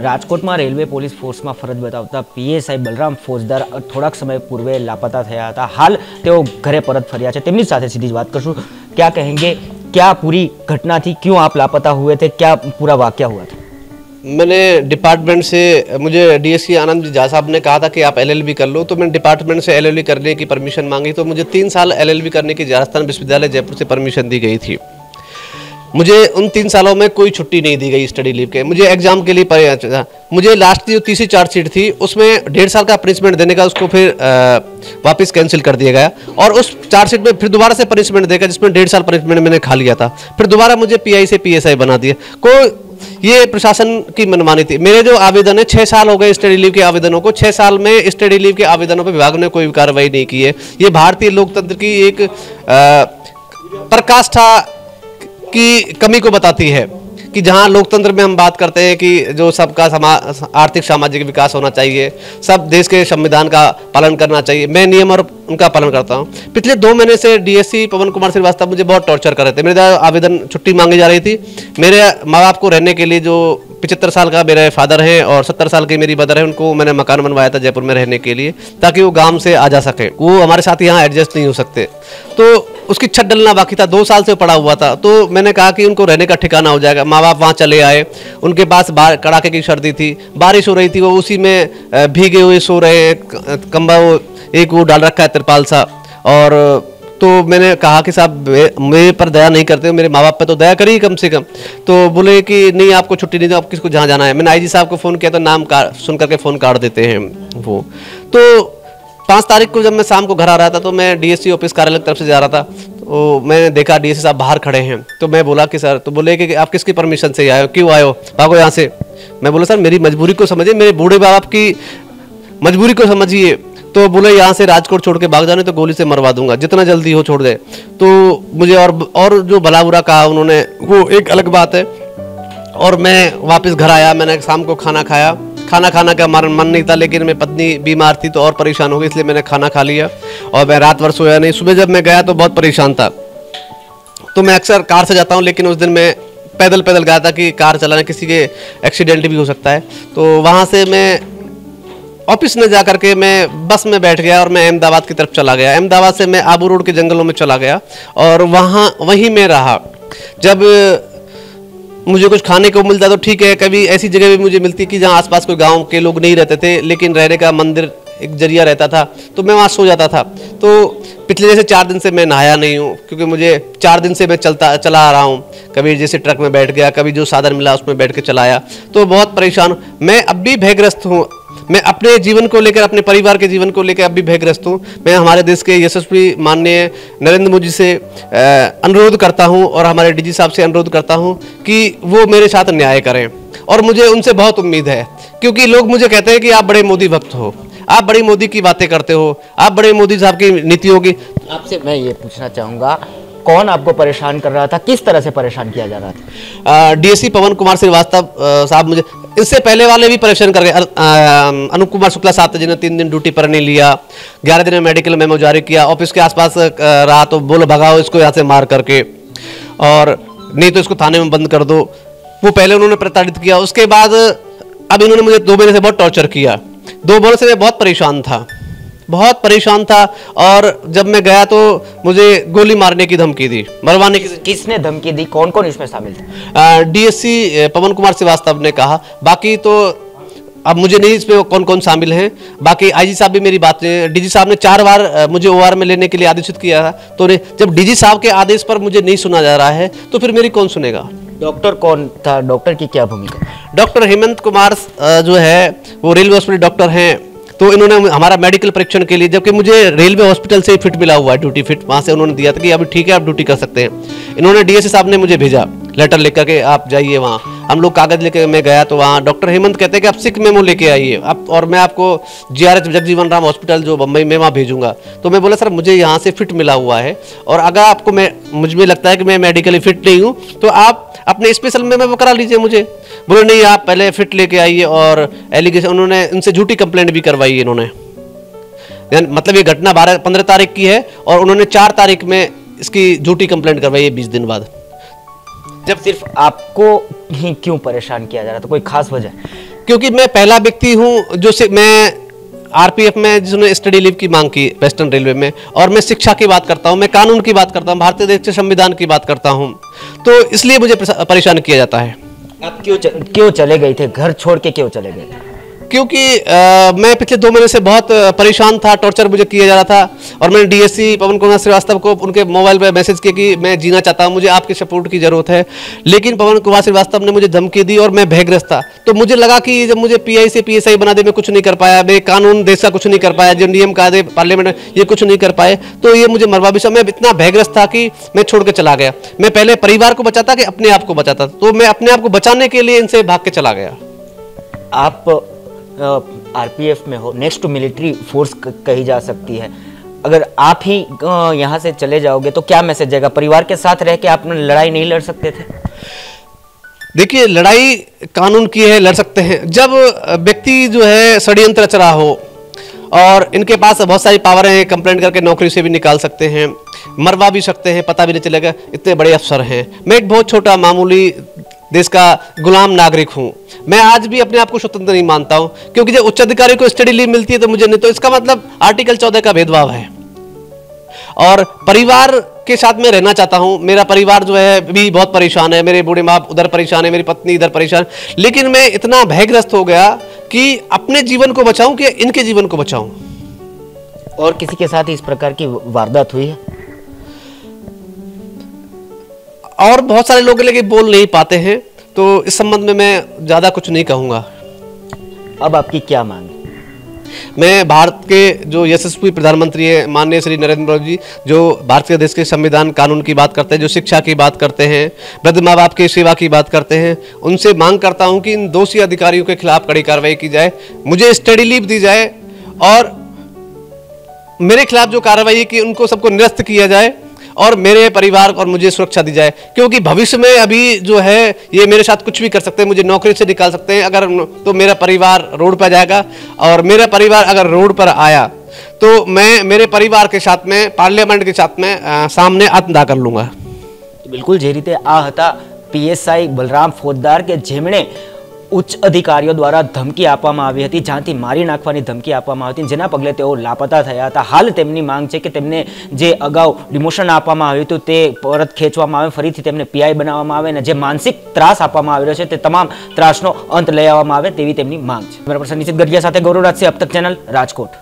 રાજકોટમાં railway police ફોર્સમાં ફરજ બતાવતા પીએસઆઈ બલરામ ફોજદાર થોડાક સમય પૂર્વે લાપતા થયા હતા। હાલ તેઓ ઘરે પરત ફર્યા છે। તેમની સાથે સીધી જ વાત કરશું। क्या कहेंगे, क्या पूरी घटना थी, क्यों आप लापता हुए थे, क्या पूरा वाकया हुआ था? मैंने डिपार्टमेंट से, मुझे डीएसपी आनंद झा साहब ने कहा था कि आप एलएलबी कर लो, तो मैंने डिपार्टमेंट से एलएलबी करने की परमिशन मांगी। तो मुझे 3 साल एलएलबी करने की राजस्थान विश्वविद्यालय जयपुर से परमिशन दी गई थी। मुझे उन 3 सालों में कोई छुट्टी नहीं दी गई स्टडी लीव के। मुझे एग्जाम के लिए मुझे लास्ट की जो तीसरी चार्जशीट थी उसमें 1.5 साल का पनिशमेंट देने का, उसको फिर वापस कैंसिल कर दिया गया और उस चार्जशीट में फिर दोबारा से पनिशमेंट देगा जिसमें 1.5 साल पनिशमेंट मैंने खा लिया था। फिर दोबारा मुझे पीआई से पीएसआई बना दिया। ये प्रशासन की मनमानी थी। मेरे जो आवेदन है 6 साल हो गए स्टडी लीव के आवेदनों को, 6 साल में स्टडी लीव के आवेदनों पर विभाग ने कोई कार्रवाई नहीं की है। ये भारतीय लोकतंत्र की एक पराकाष्ठा की कमी को बताती है कि जहां लोकतंत्र में हम बात करते हैं कि जो सबका आर्थिक सामाजिक विकास होना चाहिए, सब देश के संविधान का पालन करना चाहिए, मैं नियम और उनका पालन करता हूं। पिछले 2 महीने से डीएसपी पवन कुमार श्रीवास्तव मुझे बहुत टॉर्चर कर रहे थे। मेरे आवेदन छुट्टी मांगी जा रही थी। मेरे माँ बाप को रहने के लिए, जो 75 साल का मेरे फादर हैं और 70 साल की मेरी मदर है, उनको मैंने मकान बनवाया था जयपुर में रहने के लिए ताकि वो गांव से आ जा सके। वो हमारे साथ यहाँ एडजस्ट नहीं हो सकते, तो उसकी छत डलना बाकी था। 2 साल से पड़ा हुआ था। तो मैंने कहा कि उनको रहने का ठिकाना हो जाएगा। माँ बाप वहाँ चले आए। उनके पास कड़ाके की सर्दी थी, बारिश हो रही थी, वो उसी में भीगे हुए सो रहे हैं। कम्बा एक वो डाल रखा है तिरपाल सा। और तो मैंने कहा कि साहब मेरे पर दया नहीं करते, मेरे माँ बाप पे तो दया करिए कम से कम। तो बोले कि नहीं, आपको छुट्टी नहीं दो, आप किसको जहाँ जाना है। मैंने आईजी साहब को फ़ोन किया तो नाम सुन करके फ़ोन काट देते हैं वो। तो 5 तारीख को जब मैं शाम को घर आ रहा था तो मैं डीएसपी ऑफिस कार्यालय की तरफ से जा रहा था। तो मैंने देखा डीएसपी साहब बाहर खड़े हैं। तो मैं बोला कि सर, तो बोले कि आप किसकी परमिशन से आए हो, क्यों आए हो, भागो यहाँ से। मैं बोला सर मेरी मजबूरी को समझिए, मेरे बूढ़े बाप की मजबूरी को समझिए। तो बोले यहाँ से राजकोट छोड़ के भाग जाने तो गोली से मरवा दूंगा, जितना जल्दी हो छोड़ दे। तो मुझे और जो भला बुरा कहा उन्होंने, वो एक अलग बात है। और मैं वापस घर आया, मैंने शाम को खाना खाया। खाना खाना का मन नहीं था, लेकिन मेरी पत्नी बीमार थी तो और परेशान हो गई, इसलिए मैंने खाना खा लिया और मैं रात भर सोया नहीं। सुबह जब मैं गया तो बहुत परेशान था। तो मैं अक्सर कार से जाता हूँ, लेकिन उस दिन मैं पैदल गया था कि कार चलाना, किसी के एक्सीडेंट भी हो सकता है। तो वहाँ से मैं ऑफिस में जा करके मैं बस में बैठ गया और मैं अहमदाबाद की तरफ चला गया। अहमदाबाद से मैं आबू रोड के जंगलों में चला गया और वहीं मैं रहा। जब मुझे कुछ खाने को मिलता तो ठीक है, कभी ऐसी जगह भी मुझे मिलती कि जहाँ आसपास कोई गांव के लोग नहीं रहते थे, लेकिन रहने का मंदिर एक जरिया रहता था, तो मैं वहाँ सो जाता था। तो पिछले जैसे 4 दिन से मैं नहाया नहीं हूँ, क्योंकि मुझे 4 दिन से मैं चला आ रहा हूँ। कभी जैसे ट्रक में बैठ गया, कभी जो साधन मिला उसमें बैठ के चलाया, तो बहुत परेशान हूँ। मैं अब भी भयग्रस्त हूँ। मैं अपने जीवन को लेकर, अपने परिवार के जीवन को लेकर अब भी भयग्रस्त हूँ। मैं हमारे देश के यशस्वी माननीय नरेंद्र मोदी से अनुरोध करता हूँ और हमारे डीजी साहब से अनुरोध करता हूँ कि वो मेरे साथ न्याय करें। और मुझे उनसे बहुत उम्मीद है, क्योंकि लोग मुझे कहते हैं कि आप बड़े मोदी भक्त हो, आप बड़ी मोदी की बातें करते हो, आप बड़े मोदी साहब की नीतियों की। आपसे मैं ये पूछना चाहूँगा, कौन आपको परेशान कर रहा था, किस तरह से परेशान किया जा रहा था? डीएसपी पवन कुमार श्रीवास्तव साहब मुझे, इससे पहले वाले भी परेशान कर गए। अनूप कुमार शुक्ला साहब थे जिन्होंने 3 दिन ड्यूटी पर नहीं लिया, 11 दिन में मेडिकल मेमो जारी किया, ऑफिस के आसपास रहा तो बोलो भगाओ इसको यहाँ से मार करके, और नहीं तो इसको थाने में बंद कर दो। वो पहले उन्होंने प्रताड़ित किया। उसके बाद अब इन्होंने मुझे 2 महीने से बहुत टॉर्चर किया। 2 महीने से मैं बहुत परेशान था। और जब मैं गया तो मुझे गोली मारने की धमकी दी, मरवाने की। किसने धमकी दी, कौन कौन इसमें शामिल थे? डीएसपी पवन कुमार श्रीवास्तव ने कहा, बाकी तो अब मुझे नहीं इसमें कौन कौन शामिल हैं। बाकी आईजी साहब भी मेरी बात, डीजी साहब ने 4 बार मुझे ओआर में लेने के लिए आदेशित किया था। तो जब डीजी साहब के आदेश पर मुझे नहीं सुना जा रहा है तो फिर मेरी कौन सुनेगा? डॉक्टर कौन था, डॉक्टर की क्या भूमिका? डॉक्टर हेमंत कुमार जो है वो रेलवे हॉस्पिटल डॉक्टर हैं। तो इन्होंने हमारा मेडिकल परीक्षण के लिए, जबकि मुझे रेलवे हॉस्पिटल से फिट मिला हुआ है, ड्यूटी फिट, वहाँ से उन्होंने दिया था कि अभी ठीक है आप ड्यूटी कर सकते हैं। इन्होंने डीएसपी साहब ने मुझे भेजा लेटर लेकर के, आप जाइए वहाँ। हम लोग कागज लेकर मैं गया तो वहाँ डॉक्टर हेमंत कहते हैं कि आप सिक मेमो लेके आइए आप, और मैं आपको जीआरएच जगजीवन राम हॉस्पिटल जो बम्बई में वहाँ भेजूंगा। तो मैं बोला सर मुझे यहाँ से फिट मिला हुआ है, और अगर आपको मुझे लगता है कि मैं मेडिकली फिट नहीं हूँ तो आप अपने स्पेशल मेमो करा लीजिए मुझे। बोले नहीं आप पहले फिट लेके आइए, और एलिगेशन उन्होंने उनसे झूठी कंप्लेंट भी करवाई इन्होंने। मतलब ये घटना 15 तारीख की है और उन्होंने 4 तारीख में इसकी झूठी कंप्लेंट करवाई है 20 दिन बाद। जब सिर्फ आपको ही क्यों परेशान किया जा रहा था, कोई खास वजह? क्योंकि मैं पहला व्यक्ति हूं जो से मैं आरपीएफ में जिसने स्टडी लीव की मांग की वेस्टर्न रेलवे में, और मैं शिक्षा की बात करता हूं, मैं कानून की बात करता हूं, भारतीय देश के संविधान की बात करता हूं, तो इसलिए मुझे परेशान किया जाता है। आप क्यों चले गए थे, घर छोड़ के क्यों चले गए थे? क्योंकि मैं पिछले 2 महीने से बहुत परेशान था, टॉर्चर मुझे किया जा रहा था, और मैंने डीएससी पवन कुमार श्रीवास्तव को उनके मोबाइल पर मैसेज किया कि मैं जीना चाहता हूं, मुझे आपकी सपोर्ट की जरूरत है। लेकिन पवन कुमार श्रीवास्तव ने मुझे धमकी दी और मैं भयग्रस्त था। तो मुझे लगा कि जब मुझे पीआई से पीएसआई बना दे, मैं कुछ नहीं कर पाया, मैं कानून देश का कुछ नहीं कर पाया, जो नियम कायदे पार्लियामेंट ये कुछ नहीं कर पाए, तो ये मुझे मरवा भी। मैं इतना भयग्रस्त था कि मैं छोड़ के चला गया। मैं पहले परिवार को बचाता कि अपने आप को बचाता, तो मैं अपने आप को बचाने के लिए इनसे भाग के चला गया। आप आरपीएफ में हो, नेक्स्ट टू मिलिट्री फोर्स कही जा सकती है, अगर आप ही यहाँ से चले जाओगे तो क्या मैसेज जाएगा? परिवार के साथ रह के आप लड़ाई नहीं लड़ सकते थे? देखिए, लड़ाई कानून की है, लड़ सकते हैं। जब व्यक्ति जो है षड्यंत्र रच रहा हो और इनके पास बहुत सारी पावर हैं, कंप्लेंट करके नौकरी से भी निकाल सकते हैं, मरवा भी सकते हैं, पता भी नहीं चलेगा, इतने बड़े अफसर हैं। मैं एक बहुत छोटा मामूली देश का गुलाम नागरिक हूं। मैं आज भी अपने आप को स्वतंत्र नहीं मानता हूं, क्योंकि जब उच्च अधिकारी को स्टडी लीव मिलती है तो मुझे नहीं, तो इसका मतलब आर्टिकल 14 का भेदभाव है। और परिवार के साथ मैं रहना चाहता हूं। मेरा परिवार जो है भी बहुत परेशान है, मेरे बूढ़े माँ उधर परेशान है, मेरी पत्नी इधर परेशान, लेकिन मैं इतना भयग्रस्त हो गया कि अपने जीवन को बचाऊं कि इनके जीवन को बचाऊं। और किसी के साथ इस प्रकार की वारदात हुई है? और बहुत सारे लोग लेकिन बोल नहीं पाते हैं, तो इस संबंध में मैं ज़्यादा कुछ नहीं कहूँगा। अब आपकी क्या मांग है? मैं भारत के जो यशस्वी प्रधानमंत्री हैं माननीय श्री नरेंद्र मोदी जी, जो भारत के देश के संविधान कानून की बात करते हैं, जो शिक्षा की बात करते हैं, वृद्ध माँ बाप की सेवा की बात करते हैं, उनसे मांग करता हूँ कि इन दोषी अधिकारियों के खिलाफ कड़ी कार्रवाई की जाए, मुझे स्टडी लीव दी जाए, और मेरे खिलाफ जो कार्रवाई है कि उनको सबको निरस्त किया जाए, और मेरे परिवार और मुझे सुरक्षा दी जाए। क्योंकि भविष्य में अभी जो है ये मेरे साथ कुछ भी कर सकते हैं, मुझे नौकरी से निकाल सकते हैं अगर, तो मेरा परिवार रोड पर जाएगा, और मेरा परिवार अगर रोड पर आया तो मैं मेरे परिवार के साथ में, पार्लियामेंट के साथ में सामने आत्मदाह कर लूँगा। बिल्कुल જે રીતે આ હતા પીએસઆઈ બલરામ ફોજદાર કે જેમણે ઉચ્ચ અધિકારીઓ દ્વારા ધમકી આપવામાં આવી હતી, જ્યાંથી મારી નાખવાની ધમકી આપવામાં આવી હતી, જેના પગલે તેઓ લાપતા થયા હતા। હાલ તેમની માંગ છે કે તેમને જે અગાઉ ડિમોશન આપવામાં આવ્યું હતું તે પરત ખેંચવામાં આવે, ફરીથી તેમને પીઆઈ બનાવવામાં આવે અને જે માનસિક ત્રાસ આપવામાં આવી રહ્યો છે તે તમામ ત્રાસનો અંત લઈ આવવામાં આવે તેવી તેમની માંગ છે। કેમેરા પર્સન નિશિત ગઢિયા સાથે ગૌરવ રાજસિંહ, અબ તક ચેનલ, રાજકોટ।